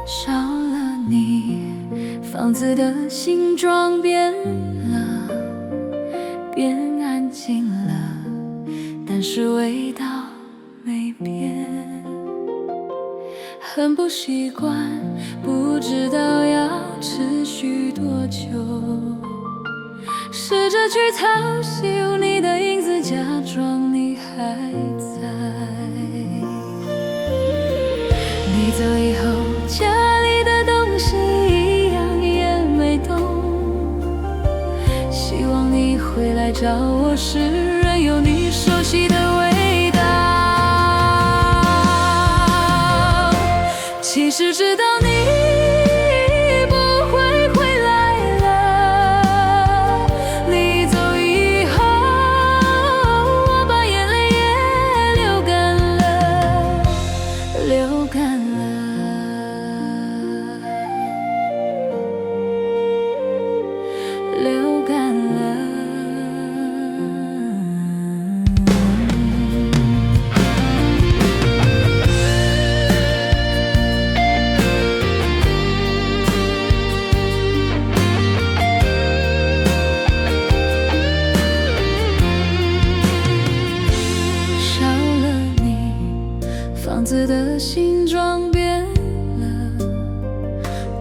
少了你，房子的形状变了，变安静了，但是味道没变。很不习惯，不知道要持续多久，试着去抄袭你的影子，假装你还在。你走以后，家里的东西一样也没动，希望你回来找我时，仍有你熟悉的味道。其实知道你不会回来了，你走以后，我把眼泪也流干了，流干了。流干了。少了你，房子的形状变了，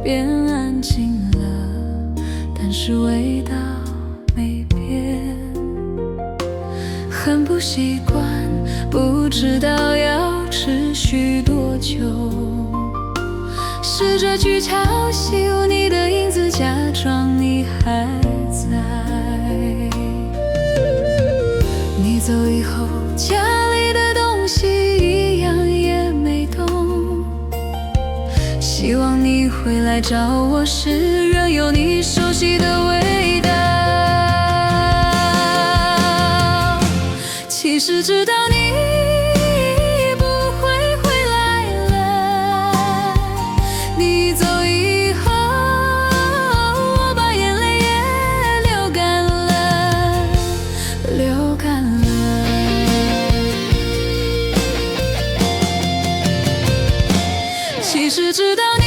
变安静了，但是味道没变。很不习惯，不知道要持续多久，试着去抄袭你的影子，假装你还在。你走以后，家里的东西一样也没动，希望你回来找我时，仍有你熟悉的味道。其实知道你不会回来了，你走以后，我把眼泪也流干了，流干了。其实知道你